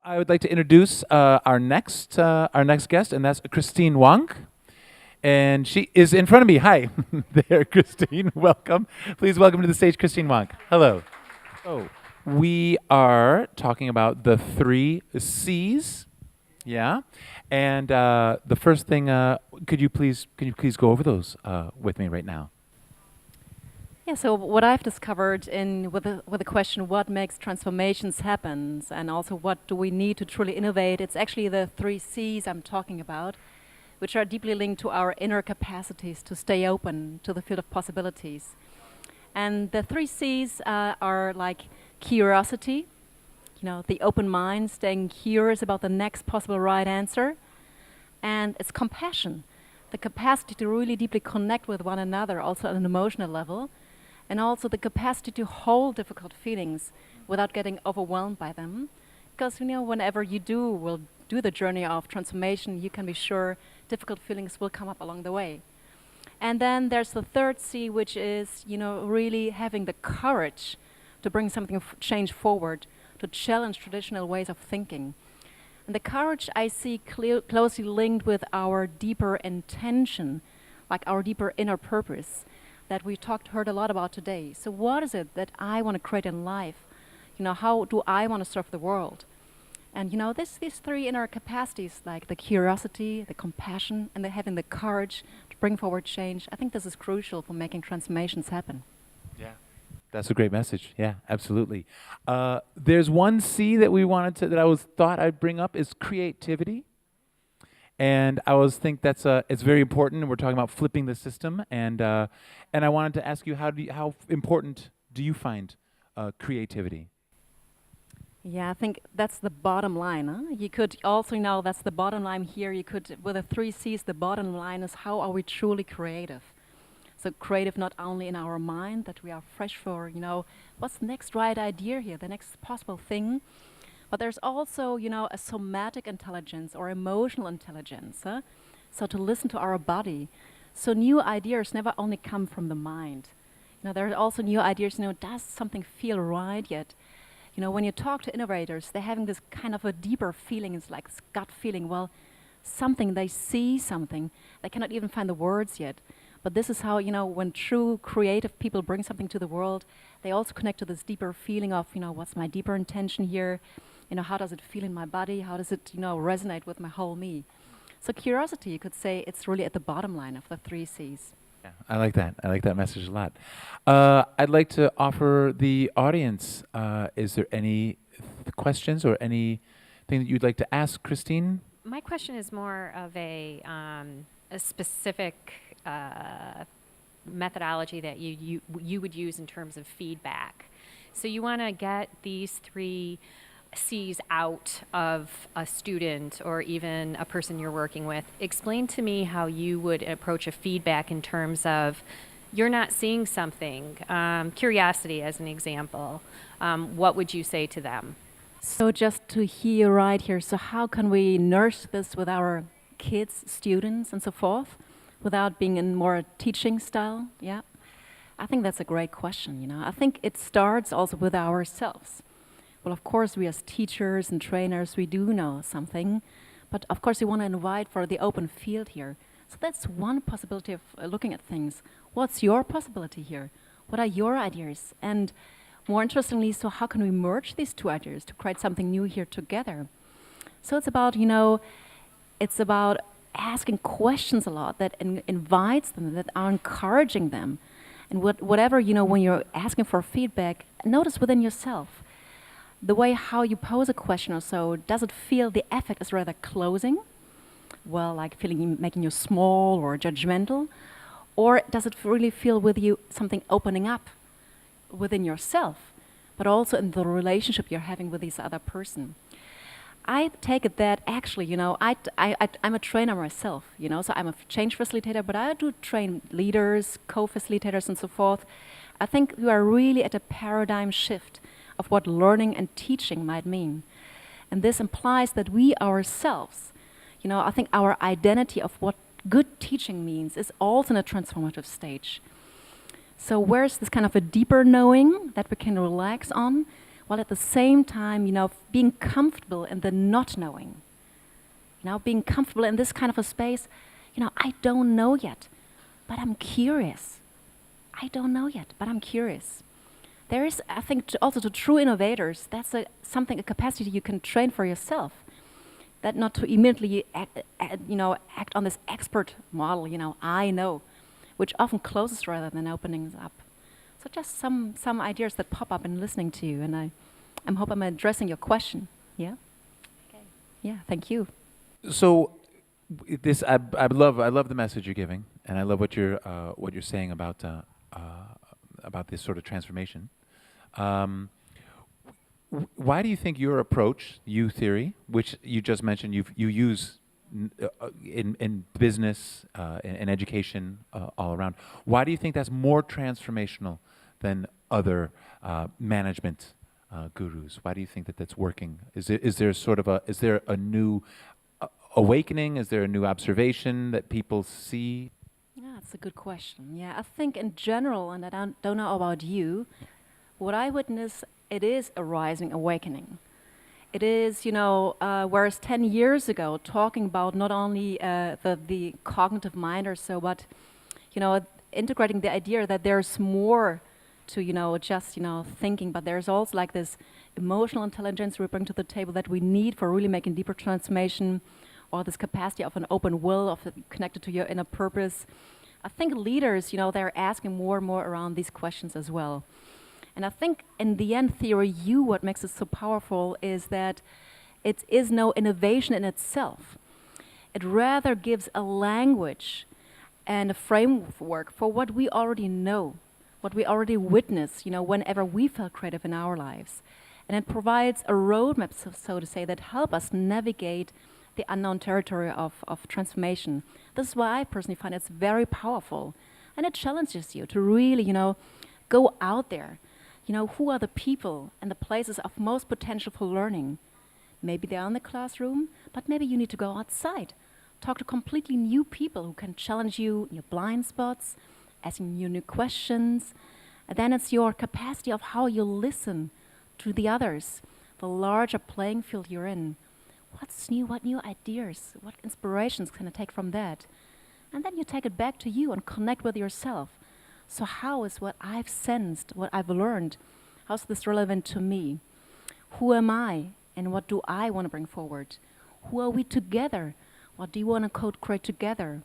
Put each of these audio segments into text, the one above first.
I would like to introduce our next guest, and that's Christine Wank. And she is in front of me. Hi, there, Christine. Welcome. Please welcome to the stage, Christine Wank. Hello. Oh, we are talking about the three C's. Yeah, and the first thing, could you please go over those with me right now? Yeah, so what I've discovered with the question, what makes transformations happen, and also what do we need to truly innovate, it's actually the three C's I'm talking about, which are deeply linked to our inner capacities to stay open to the field of possibilities. And the three C's are like curiosity, the open mind, staying curious about the next possible right answer, and it's compassion, the capacity to really deeply connect with one another, also on an emotional level, and also the capacity to hold difficult feelings without getting overwhelmed by them. Because whenever will do the journey of transformation, you can be sure difficult feelings will come up along the way. And then there's the third C, which is really having the courage to bring something change forward, to challenge traditional ways of thinking. And the courage I see closely linked with our deeper intention, like our deeper inner purpose that we heard a lot about today. So what is it that I want to create in life? How do I want to serve the world? And these three inner capacities, like the curiosity, the compassion, and having the courage to bring forward change, I think this is crucial for making transformations happen. Yeah. That's a great message. Yeah, absolutely. There's one C that thought I'd bring up is creativity. And I always think it's very important. And we're talking about flipping the system. And I wanted to ask you, how important do you find creativity? Yeah, I think that's the bottom line. Huh? You could also that's the bottom line here. You could, with the three C's, the bottom line is how are we truly creative? So creative not only in our mind, that we are fresh for, what's the next right idea here, the next possible thing, but there's also, a somatic intelligence or emotional intelligence. Huh? So to listen to our body. So new ideas never only come from the mind. There are also new ideas, does something feel right yet? When you talk to innovators, they're having this kind of a deeper feeling, it's like this gut feeling, they see something, they cannot even find the words yet. But this is how, when true creative people bring something to the world, they also connect to this deeper feeling of, what's my deeper intention here? How does it feel in my body? How does it, resonate with my whole me? So curiosity, you could say, it's really at the bottom line of the three C's. Yeah, I like that. I like that message a lot. I'd like to offer the audience, is there any questions or anything that you'd like to ask Christine? My question is more of a specific methodology that you would use in terms of feedback. So you want to get these three C's out of a student or even a person you're working with. Explain to me how you would approach a feedback in terms of you're not seeing something, curiosity as an example. What would you say to them? So just to hear right here, so how can we nurse this with our kids, students, and so forth, without being in more teaching style? Yeah, I think that's a great question. I think it starts also with ourselves. Well, of course, we as teachers and trainers, we do know something, but of course, we want to invite for the open field here. So that's one possibility of looking at things. What's your possibility here? What are your ideas? And more interestingly, so how can we merge these two ideas to create something new here together? So it's about, it's about asking questions a lot that invites them, that are encouraging them. And whatever, when you're asking for feedback, notice within yourself, the way how you pose a question or so, does it feel the effect is rather closing? Well, like making you small or judgmental? Or does it really feel with you something opening up within yourself, but also in the relationship you're having with this other person? I take it that actually, I'm a trainer myself, so I'm a change facilitator, but I do train leaders, co-facilitators, and so forth. I think we are really at a paradigm shift of what learning and teaching might mean. And this implies that we ourselves, I think our identity of what good teaching means is also in a transformative stage. So where's this kind of a deeper knowing that we can relax on, while at the same time, being comfortable in the not knowing. Being comfortable in this kind of a space, I don't know yet, but I'm curious. I don't know yet, but I'm curious. There is, I think, also to true innovators, that's a capacity you can train for yourself. That not to immediately act on this expert model, I know, which often closes rather than opening up. So just some ideas that pop up in listening to you, and I hope I'm addressing your question. Yeah? Okay. Yeah, thank you. So this I love the message you're giving, and I love what you're saying about this sort of transformation. Why do you think your approach, U theory, which you just mentioned, you use in business, in education, all around? Why do you think that's more transformational than other management gurus? Why do you think that that's working? Is there a new awakening? Is there a new observation that people see? Yeah, that's a good question. Yeah, I think in general, and I don't know about you, what I witness, it is a rising awakening. It is, whereas 10 years ago, talking about not only the cognitive mind or so, but, integrating the idea that there's more to, just, thinking, but there's also like this emotional intelligence we bring to the table that we need for really making deeper transformation, or this capacity of an open will, of connected to your inner purpose. I think leaders, they're asking more and more around these questions as well. And I think in the end, theory U, what makes it so powerful is that it is no innovation in itself. It rather gives a language and a framework for what we already know, what we already witness, whenever we felt creative in our lives. And it provides a roadmap, so to say, that help us navigate the unknown territory of transformation. This is why I personally find it's very powerful. And it challenges you to really, go out there. Who are the people and the places of most potential for learning? Maybe they're in the classroom, but maybe you need to go outside. Talk to completely new people who can challenge you in your blind spots, asking you new questions. And then it's your capacity of how you listen to the others, the larger playing field you're in. What's new? What new ideas? What inspirations can I take from that? And then you take it back to you and connect with yourself. So how is what I've sensed, what I've learned, how's this relevant to me? Who am I and what do I want to bring forward? Who are we together? What do you want to co-create together?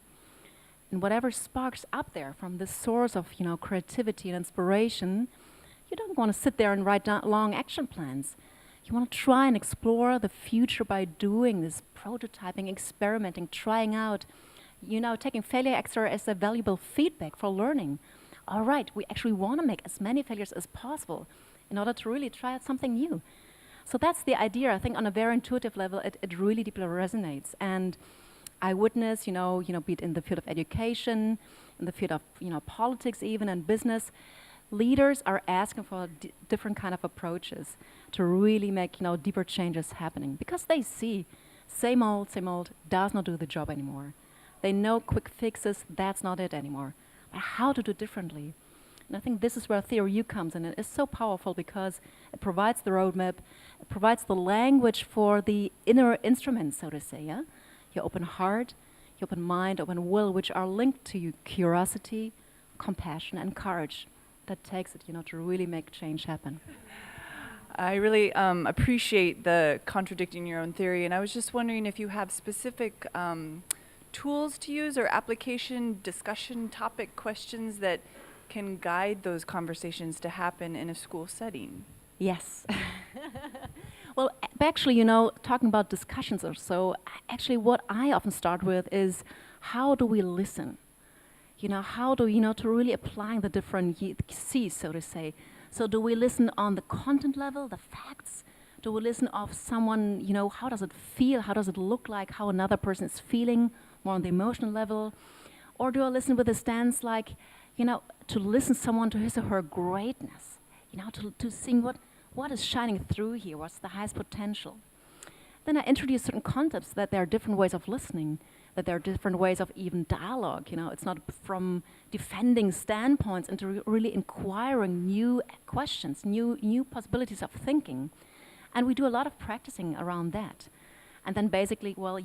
And whatever sparks up there from this source of creativity and inspiration, you don't want to sit there and write down long action plans. You want to try and explore the future by doing this prototyping, experimenting, trying out, taking failure extra as a valuable feedback for learning. All right, we actually want to make as many failures as possible in order to really try out something new. So that's the idea. I think on a very intuitive level, it really deeply resonates. And I witness, be it in the field of education, in the field of, politics even, and business, leaders are asking for different kind of approaches to really make, deeper changes happening. Because they see same old does not do the job anymore. They know quick fixes, that's not it anymore. How to do it differently. And I think this is where Theory U comes in. It's so powerful because it provides the roadmap, it provides the language for the inner instruments, so to say, yeah? Your open heart, your open mind, open will, which are linked to your curiosity, compassion, and courage. That takes it, to really make change happen. I really appreciate the contradicting your own theory, and I was just wondering if you have specific tools to use or application discussion topic questions that can guide those conversations to happen in a school setting. Yes. Well, actually, talking about discussions or so, actually what I often start with is how do we listen? How do to really applying the different C's, so to say. So do we listen on the content level, the facts? Do we listen of someone, how does it feel? How does it look like? How another person is feeling? More on the emotional level? Or do I listen with a stance like, to listen someone to his or her greatness, to seeing what is shining through here, what's the highest potential? Then I introduce certain concepts that there are different ways of listening, that there are different ways of even dialogue. You know, it's not from defending standpoints into really inquiring new questions, new possibilities of thinking. And we do a lot of practicing around that. And then basically, well,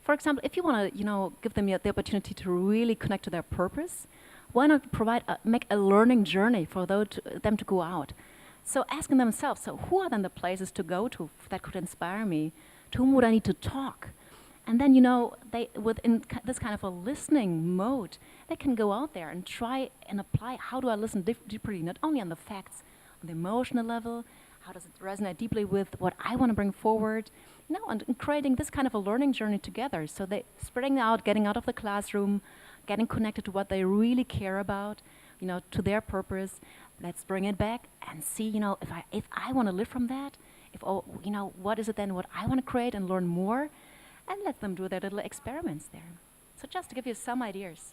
for example, if you want to, give them the opportunity to really connect to their purpose, why not make a learning journey for them to go out? So asking themselves, so who are then the places to go to that could inspire me? To whom would I need to talk? And then, they within this kind of a listening mode, they can go out there and try and apply how do I listen deeply, not only on the facts, on the emotional level, how does it resonate deeply with what I want to bring forward, and creating this kind of a learning journey together. So they spreading out, getting out of the classroom, getting connected to what they really care about, to their purpose. Let's bring it back and see, if I want to live from that, what is it then what I want to create and learn more, and let them do their little experiments there. So just to give you some ideas.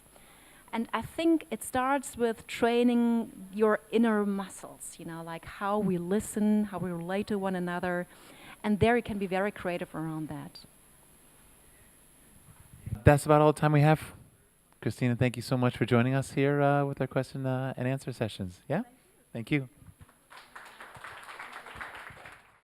And I think it starts with training your inner muscles, like how we listen, how we relate to one another, and there you can be very creative around that. That's about all the time we have. Christina, thank you so much for joining us here with our question and answer sessions. Yeah? Thank you.